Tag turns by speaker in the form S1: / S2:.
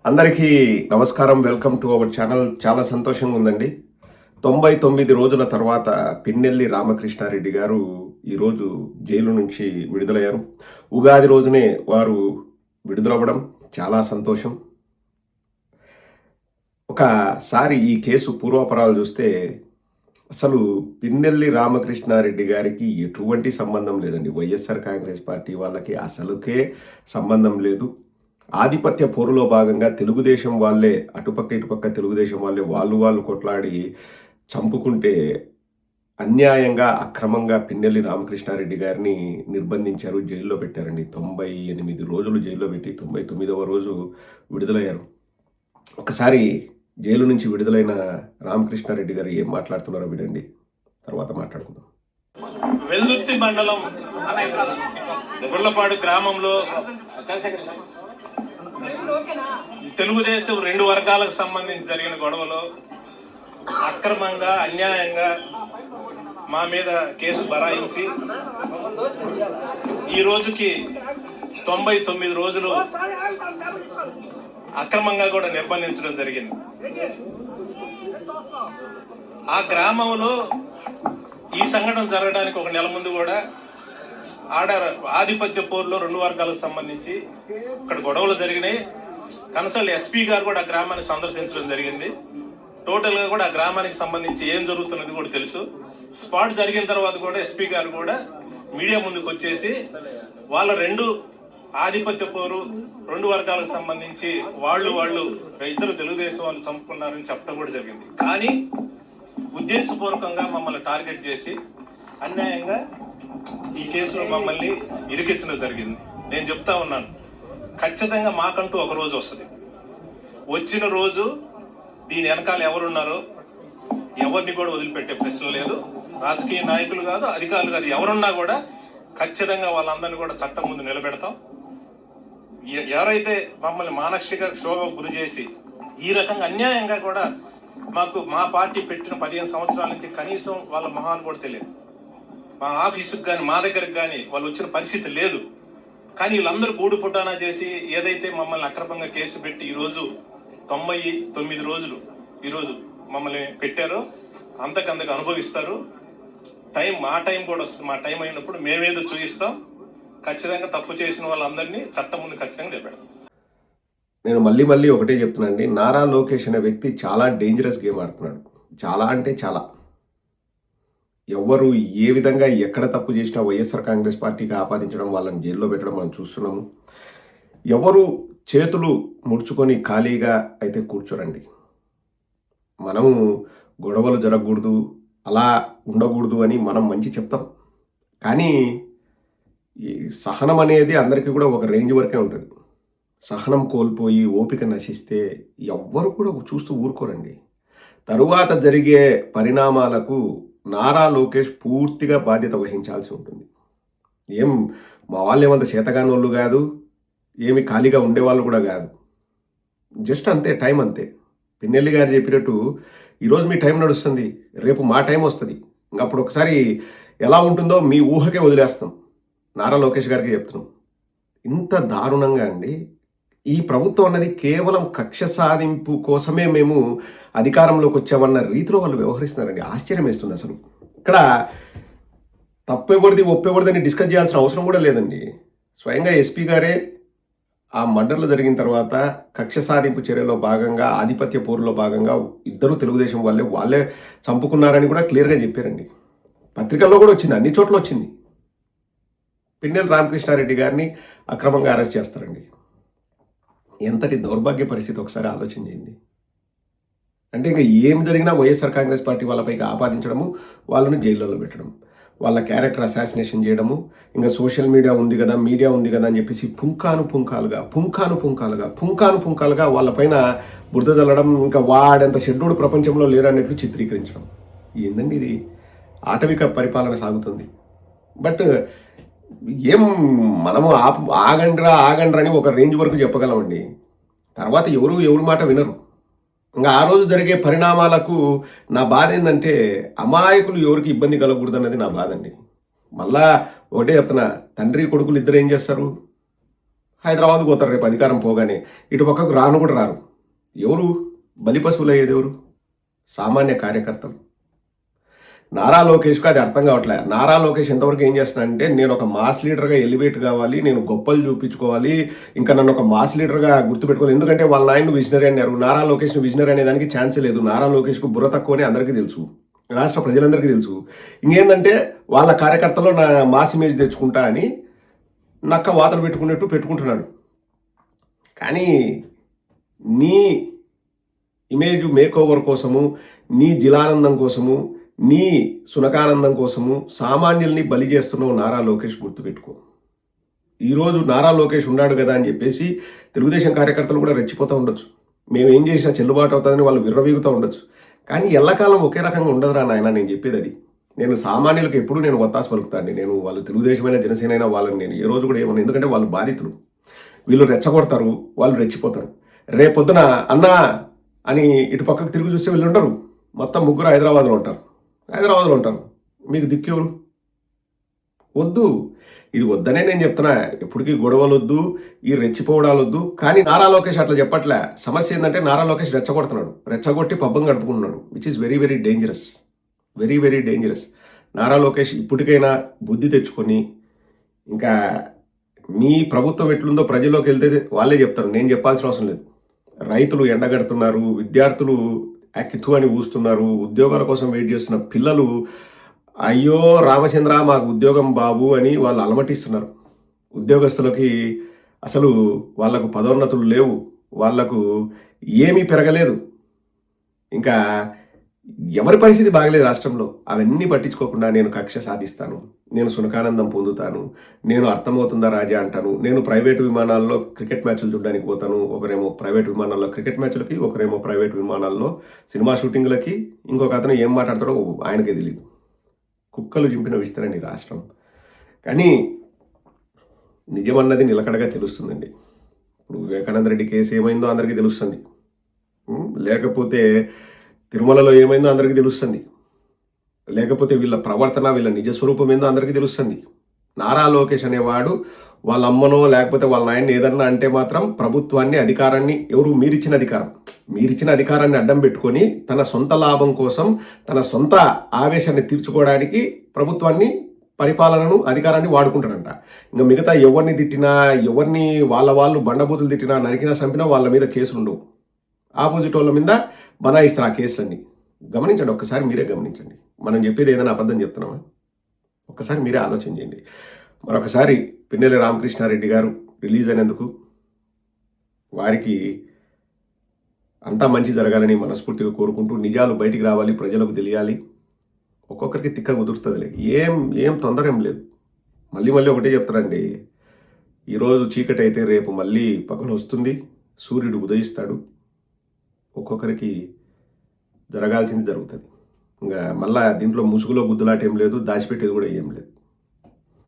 S1: అందరికీ నమస్కారం. Welcome to our channel. చాలా సంతోషంగా ఉందండి. 99 రోజుల తర్వాత పిన్నెల్లి రామకృష్ణారెడ్డి గారు ఈరోజు జైలు నుంచి విడుదలయ్యారు. ఉగాది రోజునే వారు విడుదలవ్వడం చాలా సంతోషం. ఒకసారి ఈ కేసు పూర్వాపరాలు చూస్తే అసలు పిన్నెల్లి రామకృష్ణారెడ్డి గారికి ఎటువంటి సంబంధం లేదండి. వైఎస్ఆర్ కాంగ్రెస్ పార్టీ వాళ్ళకి అసలుకే సంబంధం లేదు. ఆధిపత్య పోరులో భాగంగా తెలుగుదేశం వాళ్ళే అటుపక్క ఇటుపక్క తెలుగుదేశం వాళ్ళే వాళ్ళు కొట్లాడి చంపుకుంటే అన్యాయంగా అక్రమంగా పిన్నెల్లి రామకృష్ణారెడ్డి గారిని నిర్బంధించారు, జైల్లో పెట్టారండి. 98 రోజులు జైల్లో పెట్టి 99వ రోజు విడుదలయ్యారు. ఒకసారి జైలు నుంచి విడుదలైన రామకృష్ణారెడ్డి గారు ఏం మాట్లాడుతున్నారో వినండి, తర్వాత మాట్లాడుకుందాం.
S2: వెల్దుర్తి మండలం గుళ్ళపాడు గ్రామంలో తెలుగుదేశం రెండు వర్గాలకు సంబంధించి జరిగిన గొడవలో అక్రమంగా అన్యాయంగా మా మీద కేసు బరాయించి ఈ రోజుకి 99 రోజులు అక్రమంగా కూడా నిర్బంధించడం జరిగింది. ఆ గ్రామంలో ఈ సంఘటన జరగడానికి ఒక నెల ముందు కూడా ఆధిపత్య పోరులో రెండు వర్గాలకు సంబంధించి ఇక్కడ గొడవలు జరిగినాయి. కనసల్ ఎస్పీ గారు కూడా ఆ గ్రామాన్ని సందర్శించడం జరిగింది. టోటల్ గా కూడా ఆ గ్రామానికి సంబంధించి ఏం జరుగుతున్నది కూడా తెలుసు. స్పాట్ జరిగిన తర్వాత కూడా ఎస్పీ గారు కూడా మీడియా ముందుకు వచ్చేసి వాళ్ళ రెండు ఆధిపత్య పోరు రెండు వర్గాలకు సంబంధించి వాళ్ళు ఇద్దరు తెలుగుదేశం వాళ్ళు చంపుకున్నారని చెప్పడం కూడా జరిగింది. కానీ ఉద్దేశపూర్వకంగా మమ్మల్ని టార్గెట్ చేసి అన్యాయంగా ఈ కేసులో మమ్మల్ని ఇరికించడం జరిగింది. నేను చెప్తా ఉన్నాను, ఖచ్చితంగా మాకంటూ ఒక రోజు వస్తుంది. వచ్చిన రోజు దీని వెనకాల ఎవరున్నారో ఎవరిని కూడా వదిలిపెట్టే ప్రశ్న లేదు. రాజకీయ నాయకులు కాదు, అధికారులు కాదు, ఎవరున్నా కూడా ఖచ్చితంగా వాళ్ళందరినీ కూడా చట్టం ముందు నిలబెడతాం. ఎవరైతే మమ్మల్ని మానసిక క్షోభకు గురి చేసి ఈ రకంగా అన్యాయంగా కూడా మా పార్టీ పెట్టిన 15 సంవత్సరాల నుంచి కనీసం వాళ్ళ మొహాన్ని కూడా తెలియదు. మా ఆఫీసుకు కానీ మా దగ్గరకు కానీ వాళ్ళు వచ్చిన పరిస్థితి లేదు. కానీ వీళ్ళందరూ గూడు పుటానా చేసి ఏదైతే మమ్మల్ని అక్రమంగా కేసు పెట్టి ఈరోజు 99 రోజులు ఈరోజు మమ్మల్ని పెట్టారో అంతకంతకు అనుభవిస్తారు. మా టైం కూడా వస్తుంది. మా టైం అయినప్పుడు మేమేదో చూపిస్తాం. ఖచ్చితంగా తప్పు చేసిన వాళ్ళందరినీ చట్టం ముందు ఖచ్చితంగా నిలబెడతాం.
S1: నేను మళ్ళీ ఒకటే చెప్తున్నానండి, నారా లోకేష్ అనే వ్యక్తి చాలా డేంజరస్ గేమ్ ఆడుతున్నాడు. చాలా అంటే చాలా. ఎవరు ఏ విధంగా ఎక్కడ తప్పు చేసినా వైఎస్ఆర్ కాంగ్రెస్ పార్టీకి ఆపాదించడం, వాళ్ళని జైల్లో పెట్టడం మనం చూస్తున్నాము. ఎవరు చేతులు ముడుచుకొని ఖాళీగా అయితే కూర్చోరండి. మనము గొడవలు జరగకూడదు, అలా ఉండకూడదు అని మనం మంచి చెప్తాం. కానీ ఈ సహనం అనేది అందరికీ కూడా ఒక రేంజ్ వరకే ఉంటుంది. సహనం కోల్పోయి ఓపిక నశిస్తే ఎవ్వరు కూడా చూస్తూ ఊరుకోరండి. తరువాత జరిగే పరిణామాలకు నారా లోకేష్ పూర్తిగా బాధ్యత వహించాల్సి ఉంటుంది. మా వాళ్ళు ఏమంత చేతగాని వాళ్ళు కాదు, ఏమి ఖాళీగా ఉండేవాళ్ళు కూడా కాదు. జస్ట్ అంతే, టైం అంతే. పిన్నెల్లి గారు చెప్పినట్టు ఈరోజు మీ టైం నడుస్తుంది, రేపు మా టైం వస్తుంది. అప్పుడు ఒకసారి ఎలా ఉంటుందో మీ ఊహకే వదిలేస్తాం. నారా లోకేష్ గారికి చెప్తున్నాం. ఇంత దారుణంగా అండి ఈ ప్రభుత్వం అన్నది కేవలం కక్ష సాధింపు కోసమే మేము అధికారంలోకి వచ్చామన్న రీతిలో వాళ్ళు వ్యవహరిస్తున్నారండి. ఆశ్చర్యం వేస్తుంది. అసలు ఇక్కడ తప్పెవరిది ఒప్పెవరిదని డిస్కస్ చేయాల్సిన అవసరం కూడా లేదండి. స్వయంగా ఎస్పీ గారే ఆ మర్డర్లు జరిగిన తర్వాత కక్ష సాధింపు చర్యలో భాగంగా, ఆధిపత్య పోరులో భాగంగా ఇద్దరు తెలుగుదేశం వాళ్ళే చంపుకున్నారని కూడా క్లియర్గా చెప్పారండి. పత్రికల్లో కూడా వచ్చింది, అన్ని చోట్ల వచ్చింది. పిన్నెల్లి రామకృష్ణారెడ్డి గారిని అక్రమంగా అరెస్ట్ చేస్తారండి. ఎంతటి దౌర్భాగ్య పరిస్థితి ఒకసారి ఆలోచన చేయండి. అంటే ఇంకా ఏం జరిగినా వైఎస్ఆర్ కాంగ్రెస్ పార్టీ వాళ్ళపైకి ఆపాదించడము, వాళ్ళని జైల్లో పెట్టడం, వాళ్ళ క్యారెక్టర్ అసాసినేషన్ చేయడము, ఇంకా సోషల్ మీడియా ఉంది కదా అని చెప్పేసి పుంకాను పుంకాలుగా వాళ్ళపైన బురద చల్లడం, ఇంకా వాడంత షెడ్యూడ్ ప్రపంచంలో లేరన్నట్లు చిత్రీకరించడం. ఏందండి ఇది? ఆటవిక పరిపాలన సాగుతుంది. బట్ మనము ఆగండ్రా అని ఒక రేంజ్ వరకు చెప్పగలమండి. తర్వాత ఎవరు మాట వినరు. ఇంకా ఆ రోజు జరిగే పరిణామాలకు నా బాధ ఏంటంటే అమాయకులు ఎవరికి ఇబ్బంది కలగకూడదు అన్నది నా బాధ అండి. మళ్ళా ఒకటే చెప్తున్నా, తండ్రి కొడుకులు ఇద్దరు ఏం చేస్తారు? హైదరాబాద్ పోతారు రేపు అధికారం పోగానే. ఇటు పక్కకు రాను కూడా రారు. ఎవరు బలిపశువులు అయ్యేది ఎవరు? సామాన్య కార్యకర్తలు. నారా లోకేష్కి అది అర్థం కావట్లే. నారా లోకేష్ ఎంతవరకు ఏం చేస్తున్నాడంటే, నేను ఒక మాస్ లీడర్గా ఎలివేట్ కావాలి, నేను గొప్పలు చూపించుకోవాలి, ఇంకా నన్ను ఒక మాస్ లీడర్గా గుర్తుపెట్టుకోవాలి. ఎందుకంటే వాళ్ళ నాయన విజనరీ అన్నారు. నారా లోకేష్ను విజనరీ అనే దానికి ఛాన్సే లేదు. నారా లోకేష్కు బుర్ర తక్కువని అందరికీ తెలుసు, రాష్ట్ర ప్రజలందరికీ తెలుసు. ఇంకేందంటే వాళ్ళ కార్యకర్తలో నా మాస్ ఇమేజ్ తెచ్చుకుంటా అని నక్క వాతలు పెట్టుకున్నట్టు పెట్టుకుంటున్నాడు. కానీ నీ ఇమేజ్ మేక్ ఓవర్ కోసము, నీ జిలానందం కోసము, నీ సునకానందం కోసము సామాన్యుల్ని బలి చేస్తున్నావు నారా లోకేష్, గుర్తుపెట్టుకో. ఈరోజు నారా లోకేష్ ఉన్నాడు కదా అని చెప్పేసి తెలుగుదేశం కార్యకర్తలు కూడా రెచ్చిపోతూ ఉండొచ్చు. మేము ఏం చేసినా చెల్లుబాటు అవుతుందని వాళ్ళు విర్రవీగుతూ ఉండొచ్చు. కానీ ఎల్లకాలం ఒకే రకంగా ఉండదురా నాయన, నేను చెప్పేది అది. నేను సామాన్యులకు ఎప్పుడు నేను ఒత్తాసు పలుకుతాను. నేను వాళ్ళు తెలుగుదేశమైనా జనసేన అయినా వాళ్ళని నేను ఏ రోజు కూడా ఏమన్నా, ఎందుకంటే వాళ్ళు బాధితులు. వీళ్ళు రెచ్చగొడతారు, వాళ్ళు రెచ్చిపోతారు. రేపొద్దున అన్నా అని ఇటు పక్కకు తిరిగి చూస్తే వీళ్ళు ఉంటారు. మొత్తం ముగ్గురు హైదరాబాద్లో ఉంటారు. మీకు దిక్కెవరు? వద్దు, ఇది వద్దనే నేను చెప్తున్నా. ఎప్పటికీ గొడవలు వద్దు, ఈ రెచ్చిపోవడాలు వద్దు. కానీ నారా లోకేష్ అట్లా చెప్పట్లే. సమస్య ఏంటంటే నారా లోకేష్ రెచ్చగొడుతున్నాడు, రెచ్చగొట్టి పబ్బం గడుపుకుంటున్నాడు, which is very very dangerous, very very dangerous. Nara Lokesh ఇప్పటికైనా బుద్ధి తెచ్చుకొని, ఇంకా మీ ప్రభుత్వం ఎట్లుందో ప్రజల్లోకి వెళ్తే వాళ్ళే చెప్తారు, నేను చెప్పాల్సిన అవసరం లేదు. రైతులు ఎండగడుతున్నారు, విద్యార్థులు అక్కితు అని ఊస్తున్నారు, ఉద్యోగాల కోసం వెయిట్ చేస్తున్న పిల్లలు అయ్యో రామచంద్ర మాకు ఉద్యోగం బాబు అని వాళ్ళు అలమటిస్తున్నారు. ఉద్యోగస్తులకి అసలు వాళ్లకు పదోన్నతులు లేవు, వాళ్లకు ఏమీ పెరగలేదు. ఇంకా ఎవరి పరిస్థితి బాగలేదు రాష్ట్రంలో. అవన్నీ పట్టించుకోకుండా నేను కక్ష సాధిస్తాను, నేను సునకానందం పొందుతాను, నేను అర్థమవుతుందా రాజా అంటాను, నేను ప్రైవేటు విమానాల్లో క్రికెట్ మ్యాచ్లు చూడడానికి పోతాను, ఒకరేమో ప్రైవేట్ విమానాల్లో క్రికెట్ మ్యాచ్లకి, ఒకరేమో ప్రైవేట్ విమానాల్లో సినిమా షూటింగ్లకి, ఇంకొక అతను ఏం మాట్లాడతాడో ఆయనకే తెలియదు. కుక్కలు చింపిన విస్తరణ ఈ రాష్ట్రం. కానీ నిజమన్నది నిలకడగా తెలుస్తుందండి. ఇప్పుడు వివేకానంద రెడ్డి కేసు ఏమైందో అందరికీ తెలుస్తుంది, లేకపోతే తిరుమలలో ఏమైందో అందరికీ తెలుస్తుంది, లేకపోతే వీళ్ళ ప్రవర్తన, వీళ్ళ నిజస్వరూపం ఏందో అందరికీ తెలుస్తుంది. నారా లోకేష్ అనేవాడు వాళ్ళ అమ్మనో లేకపోతే వాళ్ళ నాయన్ని ఏదన్నా అంటే మాత్రం ప్రభుత్వాన్ని, అధికారాన్ని, ఎవరు మీరిచ్చిన అధికారాన్ని అడ్డం పెట్టుకొని తన సొంత లాభం కోసం, తన సొంత ఆవేశాన్ని తీర్చుకోవడానికి ప్రభుత్వాన్ని, పరిపాలనను, అధికారాన్ని వాడుకుంటాడంట. ఇంకా మిగతా ఎవరిని తిట్టినా, ఎవరిని వాళ్ళు బండబూతులు తిట్టినా, నరికినా, చంపినా వాళ్ళ మీద కేసులు ఉండవు. ఆపోజిట్ వాళ్ళ మీద బనాయిస్తారు ఆ కేసులన్నీ. గమనించండి, ఒక్కసారి మీరే గమనించండి. మనం చెప్పేది ఏదైనా అబద్ధం చెప్తున్నామా? ఒక్కసారి మీరే ఆలోచన చేయండి. మరొకసారి పిన్నెల్లి రామకృష్ణారెడ్డి గారు రిలీజ్ అయినందుకు వారికి అంతా మంచి జరగాలని మనస్ఫూర్తిగా కోరుకుంటూ, నిజాలు బయటికి రావాలి, ప్రజలకు తెలియాలి. ఒక్కొక్కరికి తిక్క కుదురుతుందిలే, ఏం తొందర ఏం లేదు. మళ్ళీ ఒకటే చెప్తారండి, ఈరోజు చీకటి అయితే రేపు మళ్ళీ పగలు వస్తుంది, సూర్యుడు ఉదయిస్తాడు. ఒక్కొక్కరికి జరగాల్సింది జరుగుతుంది. ఇంకా మళ్ళీ దీంట్లో ముసుగులో గుద్దులాట ఏం లేదు, దాచిపెట్టేది కూడా ఏం లేదు.